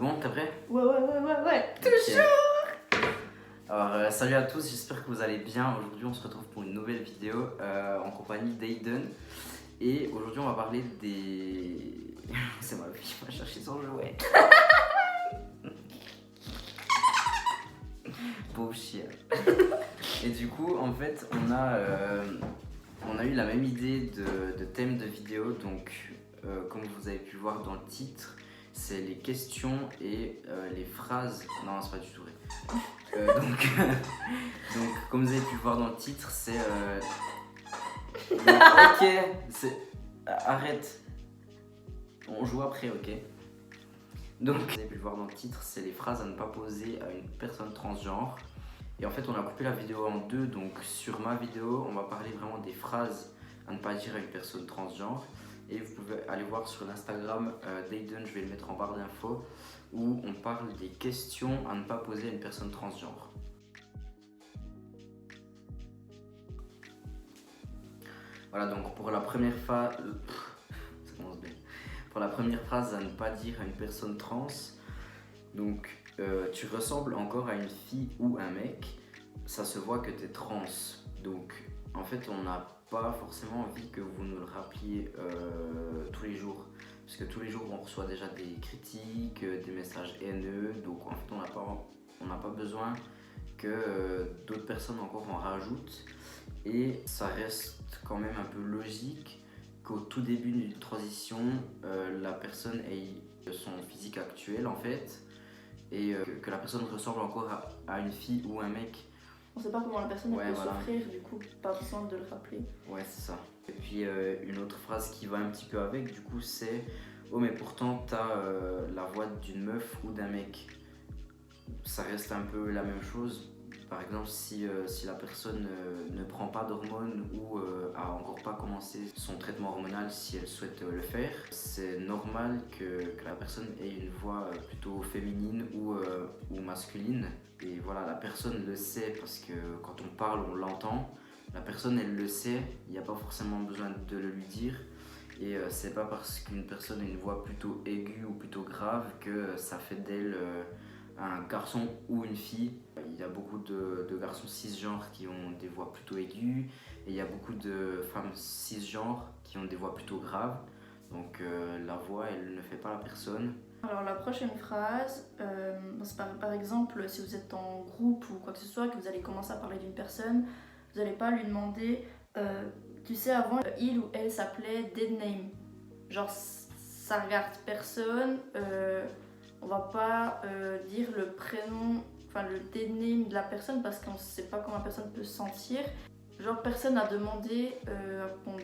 bon, t'es prêt? Ouais. Toujours. Alors, salut à tous, j'espère que vous allez bien. Aujourd'hui, on se retrouve pour une nouvelle vidéo en compagnie d'Aiden. Et aujourd'hui, on va parler des... C'est ma fille qui va chercher son jouet. Pauvre chien. Et du coup, en fait, on a eu la même idée de thème de vidéo. Donc, comme vous avez pu le voir dans le titre, c'est les questions et les phrases. Non, c'est pas du tout vrai. Donc, comme vous avez pu le voir dans le titre, c'est. Ok, arrête. On joue après, ok. Donc, vous avez pu le voir dans le titre, c'est les phrases à ne pas poser à une personne transgenre. Et en fait, on a coupé la vidéo en deux. Donc, sur ma vidéo, on va parler vraiment des phrases à ne pas dire à une personne transgenre. Et vous pouvez aller voir sur l'Instagram d'Aiden, je vais le mettre en barre d'infos, où on parle des questions à ne pas poser à une personne transgenre. Voilà, donc pour la première phase, ça commence bien. Pour la première phrase à ne pas dire à une personne trans, donc tu ressembles encore à une fille ou un mec, ça se voit que tu es trans. Donc en fait, on n'a pas forcément envie que vous nous le rappeliez tous les jours. Parce que tous les jours, on reçoit déjà des critiques, des messages haineux. Donc en fait, on n'a pas besoin que d'autres personnes encore en rajoutent. Et ça reste quand même un peu logique qu'au tout début d'une transition, la personne ait son physique actuel en fait. Et que la personne ressemble encore à une fille ou un mec. On sait pas comment la personne peut souffrir, du coup, pas besoin de le rappeler. Ouais, c'est ça. Et puis une autre phrase qui va un petit peu avec, du coup, c'est oh, mais pourtant, t'as la voix d'une meuf ou d'un mec. Ça reste un peu la même chose. Par exemple, si la personne ne prend pas d'hormones ou a encore pas commencé son traitement hormonal, si elle souhaite le faire, c'est normal que la personne ait une voix plutôt féminine ou masculine. Et voilà, la personne le sait parce que quand on parle, on l'entend. La personne, elle le sait, il n'y a pas forcément besoin de le lui dire. Et c'est pas parce qu'une personne a une voix plutôt aiguë ou plutôt grave que ça fait d'elle un garçon ou une fille. Il y a beaucoup de garçons cisgenres qui ont des voix plutôt aiguës et il y a beaucoup de femmes cisgenres qui ont des voix plutôt graves. Donc la voix, elle ne fait pas la personne. Alors la prochaine phrase, c'est par exemple si vous êtes en groupe ou quoi que ce soit, que vous allez commencer à parler d'une personne, vous n'allez pas lui demander, tu sais avant il ou elle s'appelait dead name. Genre ça regarde personne, on va pas dire le prénom, enfin le dead name de la personne parce qu'on sait pas comment la personne peut se sentir. Genre personne n'a demandé qu'on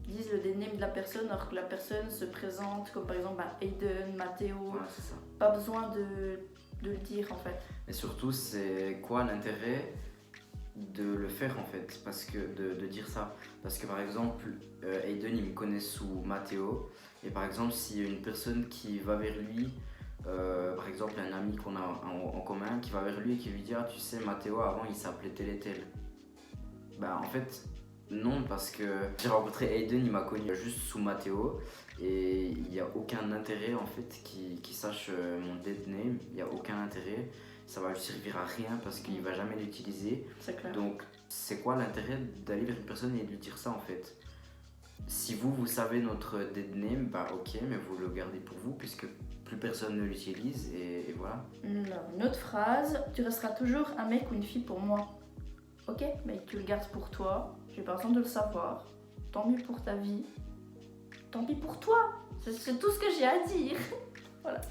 dise le dead name de la personne alors que la personne se présente comme par exemple Aiden, Mathéo. Voilà, c'est ça. Pas besoin de le dire en fait. Et surtout, c'est quoi l'intérêt de le faire en fait, parce que de dire ça, parce que par exemple Aiden il me connaît sous Mathéo et par exemple s'il y a une personne qui va vers lui, par exemple un ami qu'on a en commun qui va vers lui et qui lui dit ah tu sais Mathéo avant il s'appelait tel et tel, bah en fait non, parce que j'ai rencontré Aiden, il m'a connu juste sous Mathéo et il n'y a aucun intérêt en fait qu'il sache mon dead name, il n'y a aucun intérêt. Ça va lui servir à rien parce qu'il va jamais l'utiliser. C'est clair. Donc c'est quoi l'intérêt d'aller vers une personne et de lui dire ça en fait? Si vous savez notre dead name, bah ok, mais vous le gardez pour vous puisque plus personne ne l'utilise et voilà. Une autre phrase, tu resteras toujours un mec ou une fille pour moi. Ok, mais tu le gardes pour toi, j'ai pas besoin de le savoir. Tant mieux pour ta vie. Tant pis pour toi. C'est tout ce que j'ai à dire. Voilà.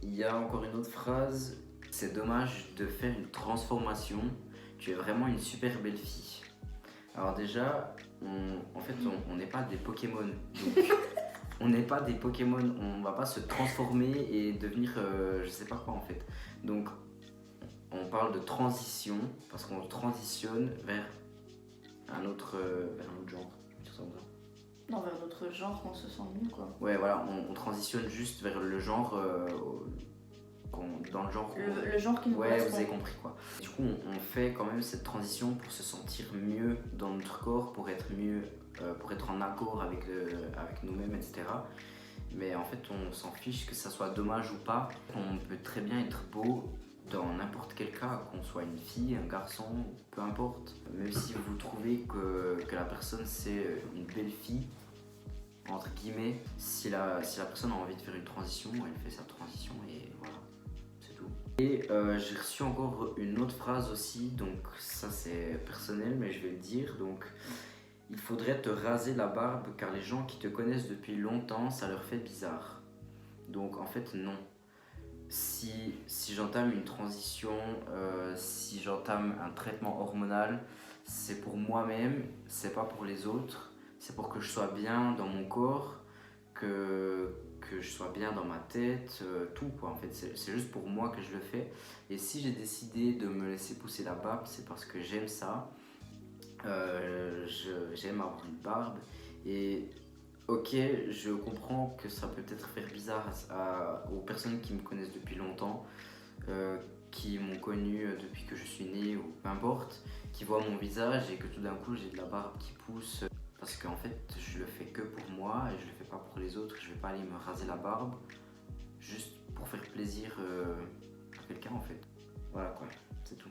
Il y a encore une autre phrase. C'est dommage de faire une transformation. Tu es vraiment une super belle fille. Alors déjà, on n'est pas des Pokémon. Donc, on n'est pas des Pokémon. On va pas se transformer et devenir je sais pas quoi en fait. Donc on parle de transition parce qu'on transitionne vers un autre genre. Non, vers notre genre, on se sent mieux quoi. Ouais, voilà, on transitionne juste vers le genre. Dans le genre. Le genre qui nous correspond. Ouais, vous avez compris quoi. Du coup, on fait quand même cette transition pour se sentir mieux dans notre corps, pour être mieux, pour être en accord avec nous-mêmes, etc. mais en fait on s'en fiche que ça soit dommage ou pas. On peut très bien être beau dans n'importe quel cas, qu'on soit une fille, un garçon, peu importe. Même si vous trouvez que la personne c'est une belle fille, entre guillemets, si la personne a envie de faire une transition, elle fait sa transition et voilà, c'est tout. Et j'ai reçu encore une autre phrase aussi, donc ça c'est personnel mais je vais le dire. Donc il faudrait te raser la barbe car les gens qui te connaissent depuis longtemps, ça leur fait bizarre. Donc en fait non. Si j'entame une transition, si j'entame un traitement hormonal, c'est pour moi-même, c'est pas pour les autres. C'est pour que je sois bien dans mon corps, que je sois bien dans ma tête, tout quoi. En fait, c'est juste pour moi que je le fais. Et si j'ai décidé de me laisser pousser la barbe, c'est parce que j'aime ça. J'aime avoir une barbe. Et ok, je comprends que ça peut peut-être faire bizarre aux personnes qui me connaissent depuis longtemps, qui m'ont connu depuis que je suis né ou peu importe, qui voient mon visage et que tout d'un coup j'ai de la barbe qui pousse. Parce qu'en fait, je le fais que pour moi et je le fais pas pour les autres. Je vais pas aller me raser la barbe juste pour faire plaisir à quelqu'un en fait. Voilà quoi, c'est tout.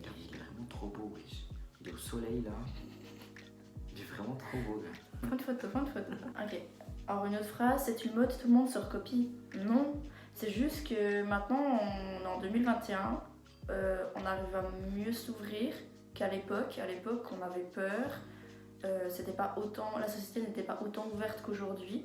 Il est vraiment trop beau, wesh. Il est au soleil là. Il est vraiment trop beau, gars. Fin de photo. Ok. Alors une autre phrase, c'est une mode, tout le monde se recopie. Non, c'est juste que maintenant, on est en 2021, on arrive à mieux s'ouvrir qu'à l'époque. À l'époque, on avait peur. C'était pas autant, la société n'était pas autant ouverte qu'aujourd'hui.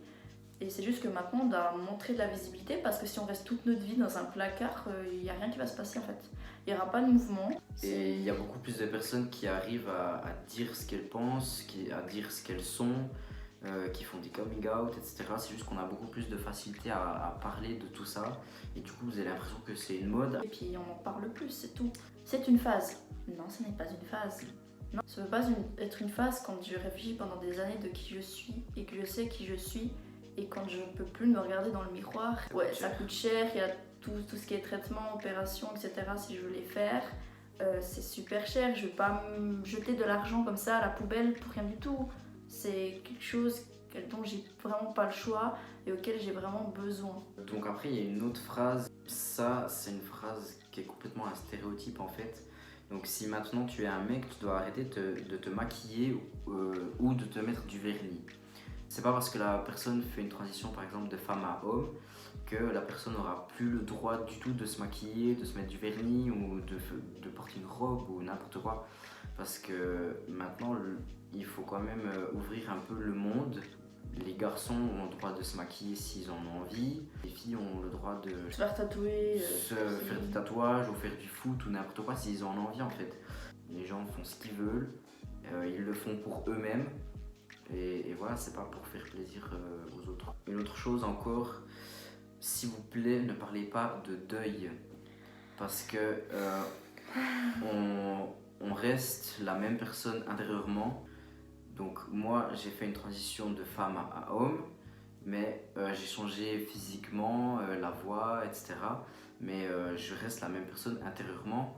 Et c'est juste que maintenant, on doit montrer de la visibilité parce que si on reste toute notre vie dans un placard, il n'y a rien qui va se passer en fait. Il n'y aura pas de mouvement. Et il y a beaucoup plus de personnes qui arrivent à dire ce qu'elles pensent, à dire ce qu'elles sont, qui font des coming out, etc. C'est juste qu'on a beaucoup plus de facilité à parler de tout ça. Et du coup, vous avez l'impression que c'est une mode. Et puis on en parle plus, c'est tout. C'est une phase. Non, ce n'est pas une phase. Non, ça ne peut pas être une phase quand je réfléchis pendant des années de qui je suis et que je sais qui je suis. Et quand je peux plus me regarder dans le miroir, ouais, ça coûte cher, il y a tout ce qui est traitement, opération, etc. Si je veux les faire, c'est super cher. Je vais pas me jeter de l'argent comme ça à la poubelle pour rien du tout. C'est quelque chose dont j'ai vraiment pas le choix et auquel j'ai vraiment besoin. Donc après, il y a une autre phrase. Ça, c'est une phrase qui est complètement un stéréotype en fait. Donc si maintenant tu es un mec, tu dois arrêter de te maquiller ou de te mettre du vernis. C'est pas parce que la personne fait une transition par exemple de femme à homme que la personne n'aura plus le droit du tout de se maquiller, de se mettre du vernis ou de porter une robe ou n'importe quoi. Parce que maintenant il faut quand même ouvrir un peu le monde. Les garçons ont le droit de se maquiller s'ils en ont envie. Les filles ont le droit de se faire tatouer, faire des tatouages ou faire du foot ou n'importe quoi s'ils en ont envie en fait. Les gens font ce qu'ils veulent, ils le font pour eux-mêmes. Et voilà, c'est pas pour faire plaisir aux autres. Une autre chose encore, s'il vous plaît, ne parlez pas de deuil. Parce que on reste la même personne intérieurement. Donc moi, j'ai fait une transition de femme à homme, mais j'ai changé physiquement, la voix, etc. Mais je reste la même personne intérieurement.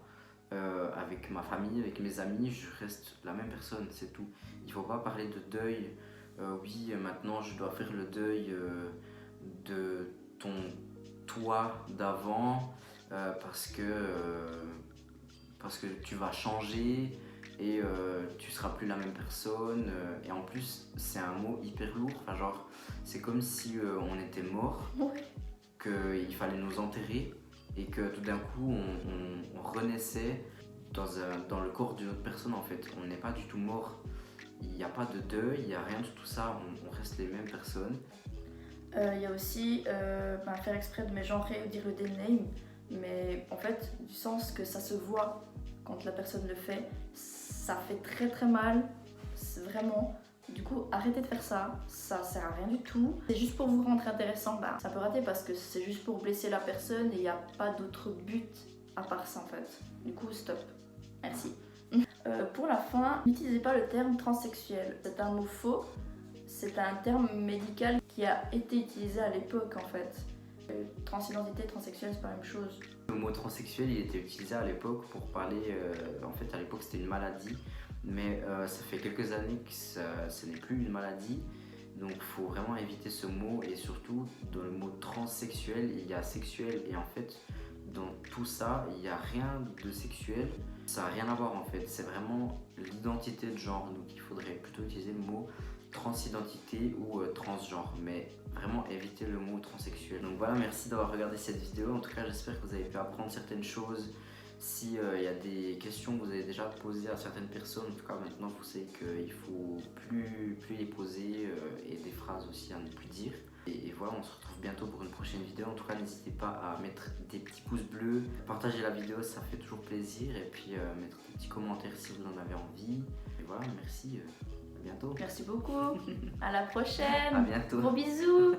Avec ma famille, avec mes amis, je reste la même personne, c'est tout. Il ne faut pas parler de deuil. Oui, maintenant je dois faire le deuil de ton toi d'avant parce que tu vas changer et tu seras plus la même personne. Et en plus, c'est un mot hyper lourd. Enfin, genre, c'est comme si on était mort, qu'il fallait nous enterrer. Et que tout d'un coup on renaissait dans le corps d'une autre personne en fait. On n'est pas du tout mort, il n'y a pas de deuil, il n'y a rien de tout ça, on reste les mêmes personnes. Il y a aussi faire exprès de mégenrer ou dire le name, mais en fait du sens que ça se voit quand la personne le fait, ça fait très très mal, c'est vraiment. Du coup, arrêtez de faire ça, ça sert à rien du tout. C'est juste pour vous rendre intéressant, ça peut rater parce que c'est juste pour blesser la personne et il n'y a pas d'autre but à part ça en fait. Du coup, stop. Merci. Pour la fin, n'utilisez pas le terme transsexuel. C'est un mot faux, c'est un terme médical qui a été utilisé à l'époque en fait. Transidentité, transsexuel, c'est pas la même chose. Le mot transsexuel, il était utilisé à l'époque pour parler, en fait à l'époque c'était une maladie. Mais ça fait quelques années que ce n'est plus une maladie Donc il faut vraiment éviter ce mot, et surtout dans le mot transsexuel, il y a sexuel, et en fait dans tout ça, il n'y a rien de sexuel, ça n'a rien à voir en fait, c'est vraiment l'identité de genre, donc il faudrait plutôt utiliser le mot transidentité ou transgenre, mais vraiment éviter le mot transsexuel. Donc voilà, merci d'avoir regardé cette vidéo, en tout cas j'espère que vous avez pu apprendre certaines choses. Si y a des questions que vous avez déjà posées à certaines personnes, en tout cas maintenant vous savez qu'il faut plus les poser, et des phrases aussi à ne plus dire. Et voilà, on se retrouve bientôt pour une prochaine vidéo. En tout cas, n'hésitez pas à mettre des petits pouces bleus, partager la vidéo, ça fait toujours plaisir. Et puis mettre des petits commentaires si vous en avez envie. Et voilà, merci, à bientôt. Merci beaucoup. À la prochaine. À bientôt. Gros bisous.